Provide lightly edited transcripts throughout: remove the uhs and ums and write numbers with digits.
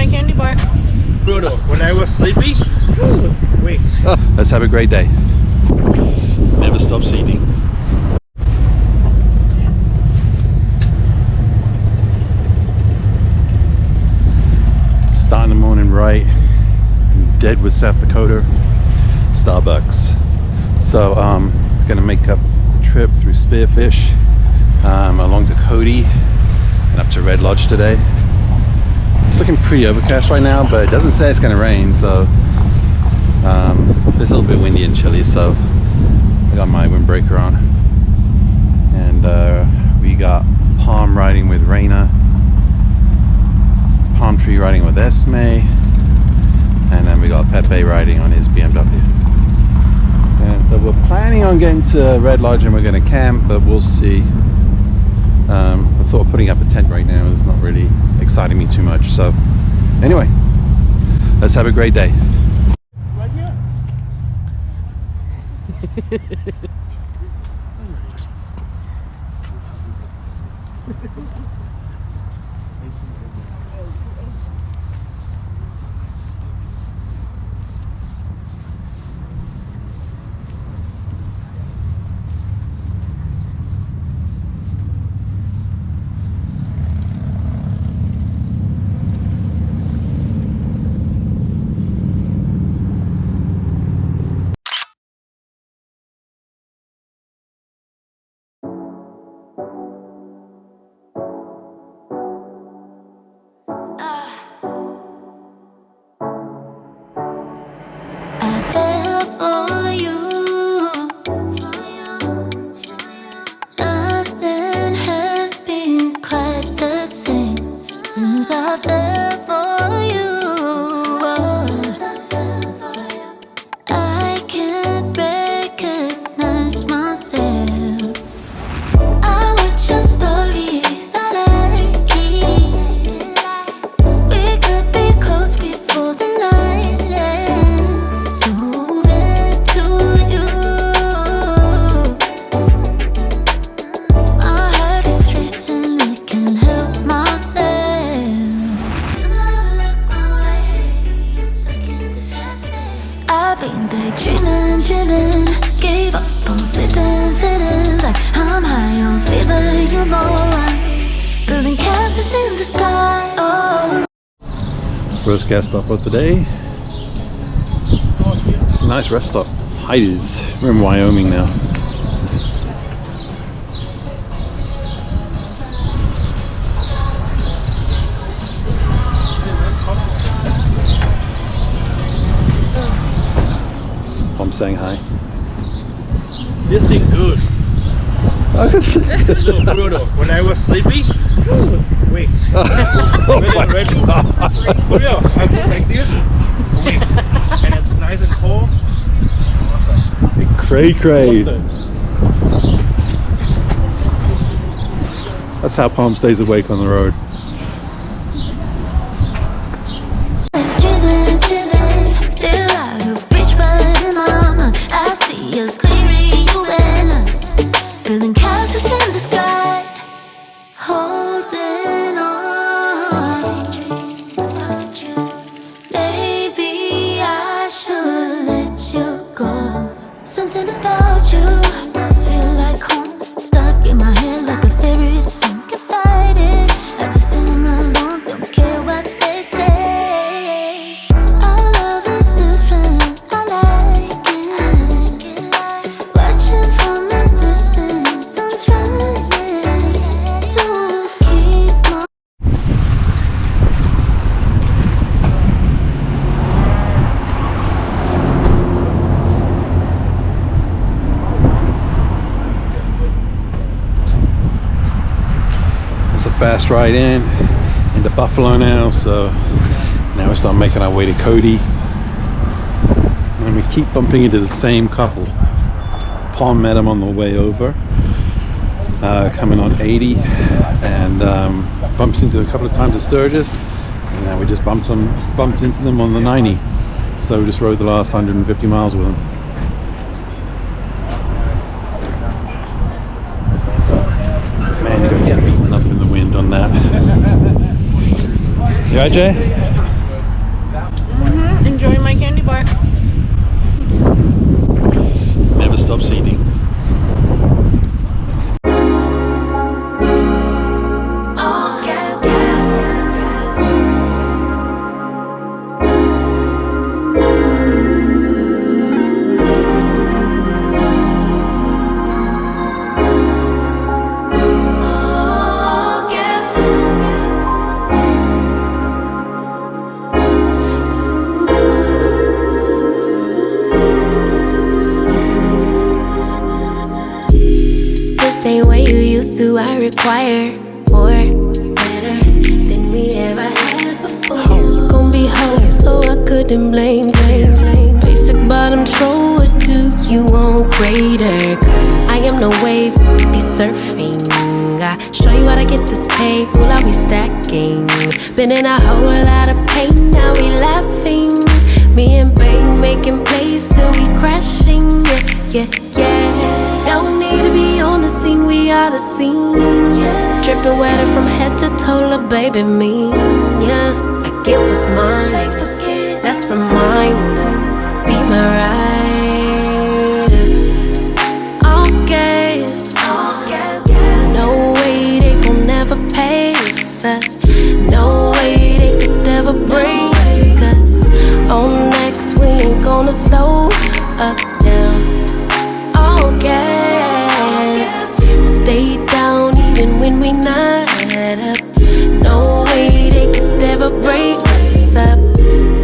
my candy bar. Brutal. When I was sleepy, wait. Let's have a great day. Never stops eating. Starting the morning right in Deadwood, South Dakota, Starbucks. So gonna make up the trip through Spearfish, along to Cody and up to Red Lodge today. It's looking pretty overcast right now, but it doesn't say it's gonna rain, so it's a little bit windy and chilly, so I got my windbreaker on. And we got Palm riding with Raina, Palm Tree riding with Esme, and then we got Pepe riding on his BMW. And so we're planning on getting to Red Lodge and we're going to camp, but we'll see. The thought of putting up a tent right now is not really exciting me too much. So anyway, let's have a great day. Right here. First gas stop of the day. It's a nice rest stop. Heidi's. We're in Wyoming now. I'm saying hi. This thing good. So brutal. When I was sleepy, wait. Oh my God. For real, I put like this. Wait. And it's nice and cold. Awesome. Cray cray. That's how Palm stays awake on the road. Fast ride into Buffalo now, so now we start making our way to Cody, and we keep bumping into the same couple. Palm met them on the way over, coming on 80, and bumped into them a couple of times at Sturgis, and now we just bumped into them on the 90, so we just rode the last 150 miles with them. Man, you're gonna get beaten up in the wind on that. You right, Jay? stop seeding. Same way you used to, I require more, better than we ever had before. You gon' be whole, so I couldn't blame. Basic bottom troll, what do you want greater? I am no wave, be surfing. I show you how to get this pay, will I be stacking? Been in a whole lot of pain, now we laughing. Me and Bane making plays till we crashing, yeah. Don't need to be on the scene, we are the scene. Dripping wetter from head to toe, lil' baby me. Yeah, I get what's mine. Let's remind them, be my rider. All gas, no way they gon' never pace us. No way they could ever break us. On next, we ain't gonna slow up now. All gas, stay down even when we not up. No way they could ever break us up.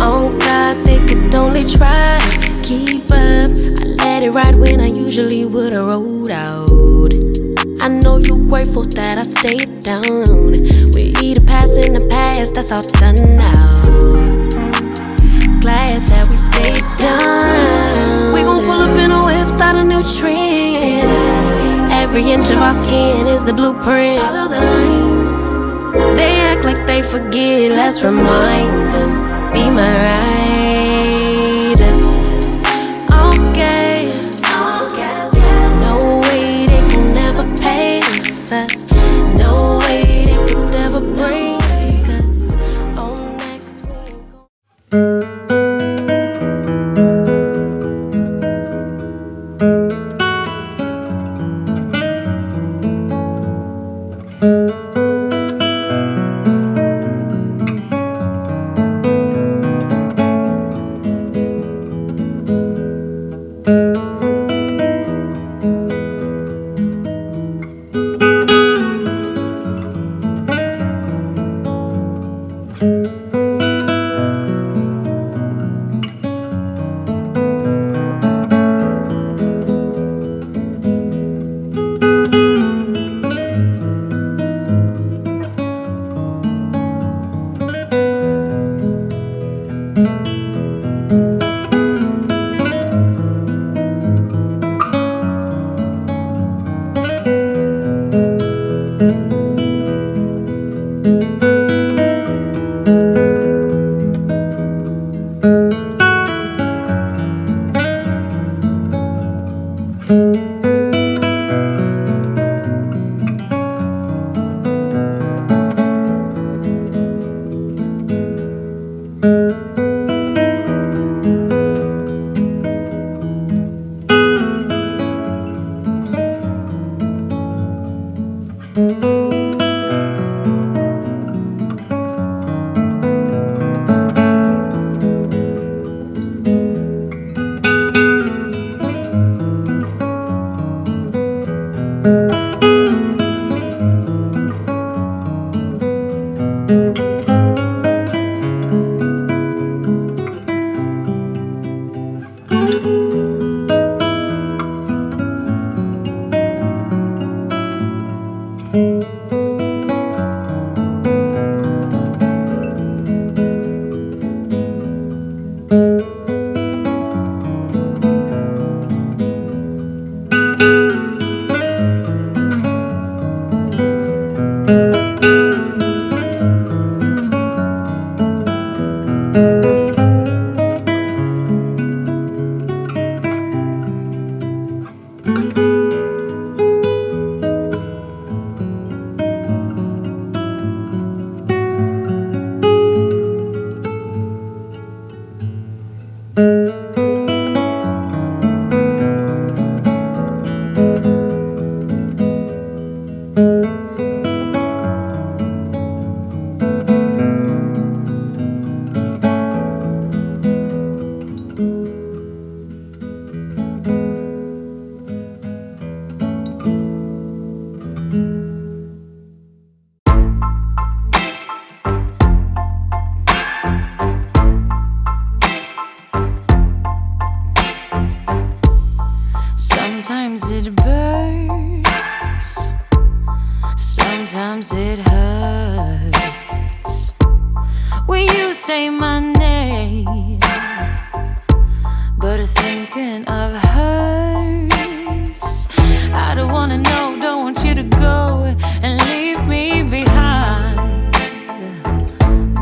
On God, they could only try to keep up. I let it ride when I usually would've rolled out. I know you grateful that I stayed down. We either pass in the past, that's all done now. Glad that we stayed down. We gon' pull up in a whip, start a new trend. Every inch of our skin is the blueprint. Follow the lines. They act like they forget, let's remind them. Be my rider. All gas, no way they can never pace us. No way they could ever break us. On next week. Sometimes it hurts when you say my name, but thinking of hers, I don't wanna know, don't want you to go and leave me behind.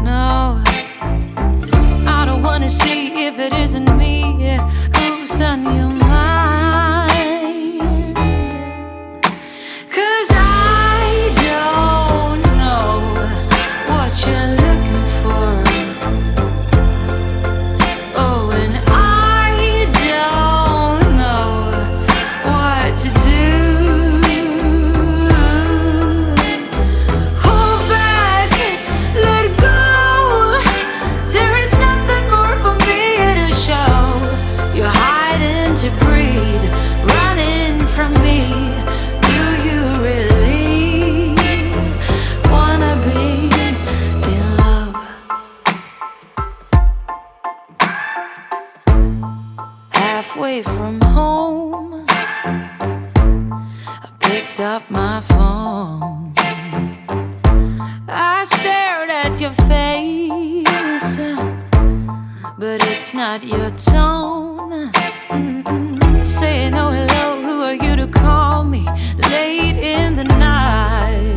No, I don't wanna see if it isn't me who's on your mind. 'Cause I don't know what you're looking for. Oh, and I don't know what to do. Hold back, let go. There is nothing more for me to show. You're hiding to breathe, running from me. Do you really wanna be in love? Halfway from home, I picked up my phone. I stared at your face, but it's not your tone. Saying oh hello, who are you to call me late in the night?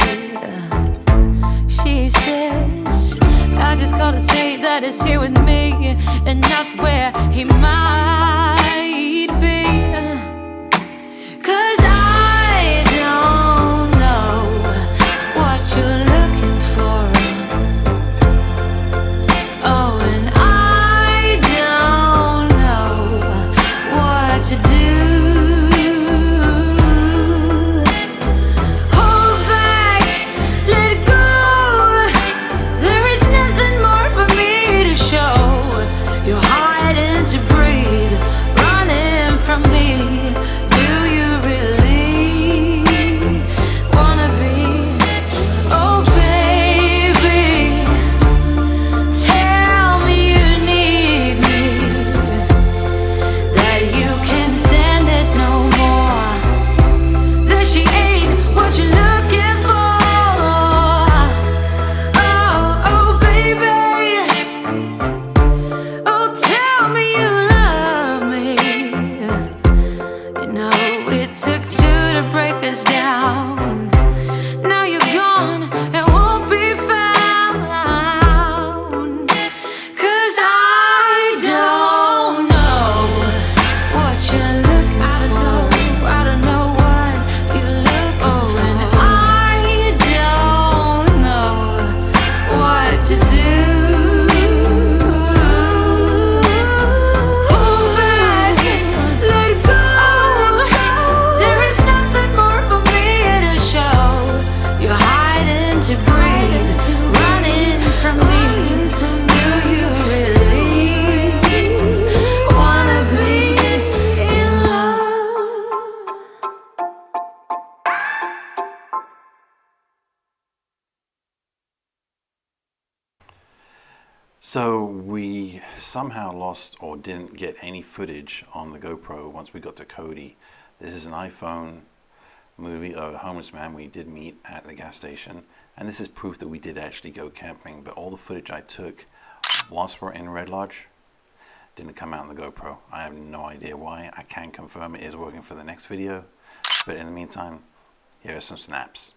She says I just called to say that it's here with me and not where he might be. 'Cause I don't know what you're looking for. Oh, and I don't know what to do. Hold back, let go. There is nothing more for me to show. You're hiding to breathe, running from me. Do you really wanna be? Oh baby, tell me you need me, that you can't stand it no more, that she ain't what you're looking for. Oh baby, oh tell me you love me. You know it took two to break us down. Now you're gone and won't be found. 'Cause I don't know what you're looking for. I don't know what you're looking for. And I don't know what to do. Hold back, let go. There is nothing more for me to show. You're hiding to breathe, running from me. Do you really wanna be in love? So we somehow lost or didn't get any footage on the GoPro once we got to Cody. This is an iPhone movie of a homeless man we did meet at the gas station, and this is proof that we did actually go camping, but all the footage I took whilst we're in Red Lodge didn't come out on the GoPro. I have no idea why. I can confirm it is working for the next video, but in the meantime, here are some snaps.